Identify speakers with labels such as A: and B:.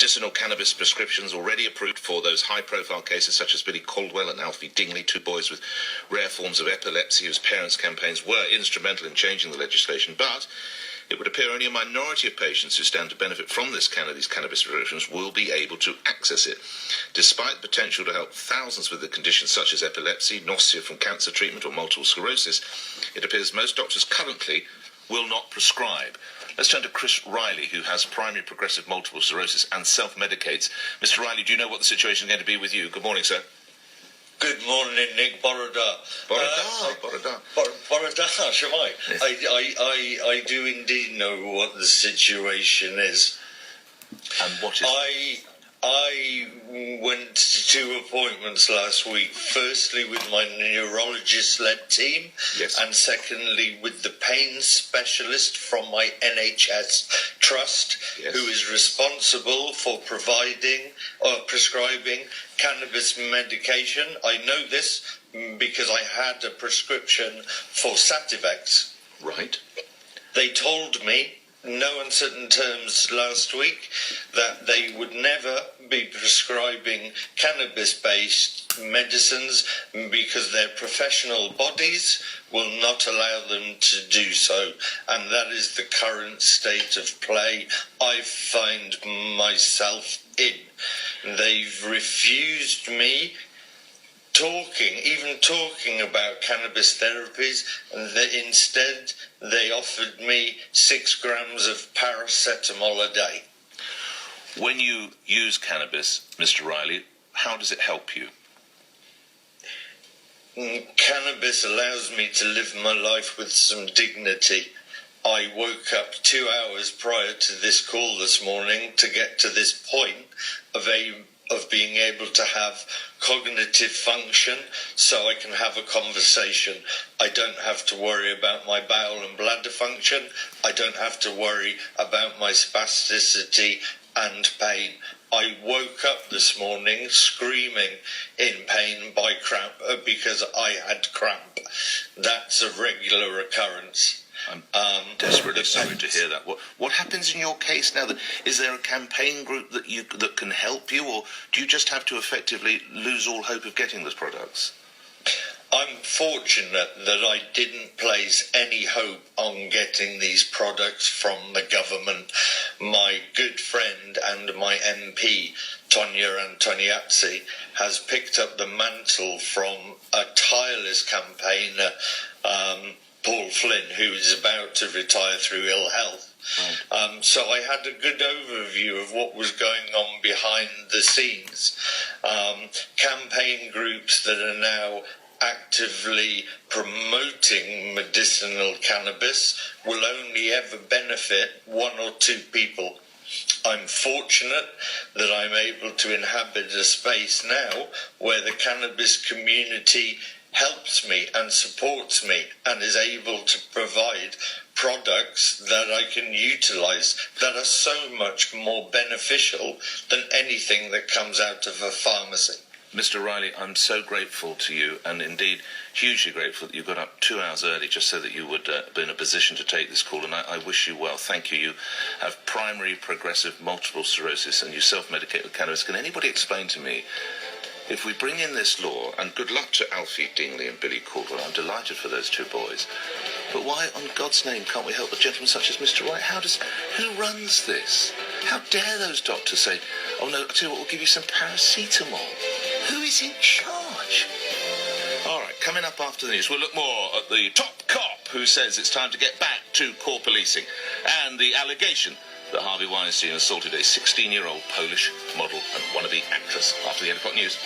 A: medicinal cannabis prescriptions already approved for those high-profile cases such as Billy Caldwell and Alfie Dingley, two boys with rare forms of epilepsy whose parents' campaigns were instrumental in changing the legislation, but it would appear only a minority of patients who stand to benefit from these cannabis prescriptions will be able to access it. Despite the potential to help thousands with the conditions such as epilepsy, nausea from cancer treatment or multiple sclerosis, it appears most doctors currently will not prescribe. Let's turn to Chris Riley, who has primary progressive multiple sclerosis and self-medicates. Mr. Riley, do you know what the situation is going to be with you? Good morning, sir.
B: Good morning, Nick. Borada.
A: Borada.
B: Borada, shall I?
A: Yes.
B: I do indeed know what the situation is.
A: And what is
B: I went to 2 appointments last week. Firstly, with my neurologist-led team,
A: Yes.
B: and secondly, with the pain specialist from my NHS trust,
A: Yes.
B: who is responsible for providing or prescribing cannabis medication. I know this because I had a prescription for Sativex.
A: Right.
B: They told me, no uncertain terms last week, that they would never be prescribing cannabis-based medicines because their professional bodies will not allow them to do so. And that is the current state of play I find myself in. They've refused me talking about cannabis therapies, and instead they offered me 6 grams of paracetamol a day.
A: When you use cannabis, Mr. Riley, how does it help you?
B: Cannabis allows me to live my life with some dignity. I woke up 2 hours prior to this call this morning to get to this point of being able to have cognitive function so I can have a conversation. I don't have to worry about my bowel and bladder function. I don't have to worry about my spasticity and pain. I woke up this morning screaming in pain by cramp because I had cramp. That's a regular occurrence.
A: I'm desperately sorry to hear that. What happens in your case now? Is there a campaign group that can help you, or do you just have to effectively lose all hope of getting those products?
B: I'm fortunate that I didn't place any hope on getting these products from the government. My good friend and my MP, Tonya Antoniazzi, has picked up the mantle from a tireless campaigner, Paul Flynn, who is about to retire through ill health. Right. So I had a good overview of what was going on behind the scenes. Campaign groups that are now actively promoting medicinal cannabis will only ever benefit 1 or 2 people. I'm fortunate that I'm able to inhabit a space now where the cannabis community helps me and supports me and is able to provide products that I can utilize that are so much more beneficial than anything that comes out of a pharmacy.
A: Mr. Riley, I'm so grateful to you, and indeed hugely grateful that you got up 2 hours early just so that you would be in a position to take this call, and I wish you well. Thank you. You have primary progressive multiple sclerosis and you self-medicate with cannabis. Can anybody explain to me, if we bring in this law, and good luck to Alfie Dingley and Billy Caldwell, I'm delighted for those 2 boys, but why on God's name can't we help a gentleman such as Mr. Wright? Who runs this? How dare those doctors say, oh no, I'll tell you what, we'll give you some paracetamol. Who is in charge? All right, coming up after the news, we'll look more at the top cop who says it's time to get back to core policing, and the allegation that Harvey Weinstein assaulted a 16-year-old Polish model and wannabe actress. After the 8 o'clock news.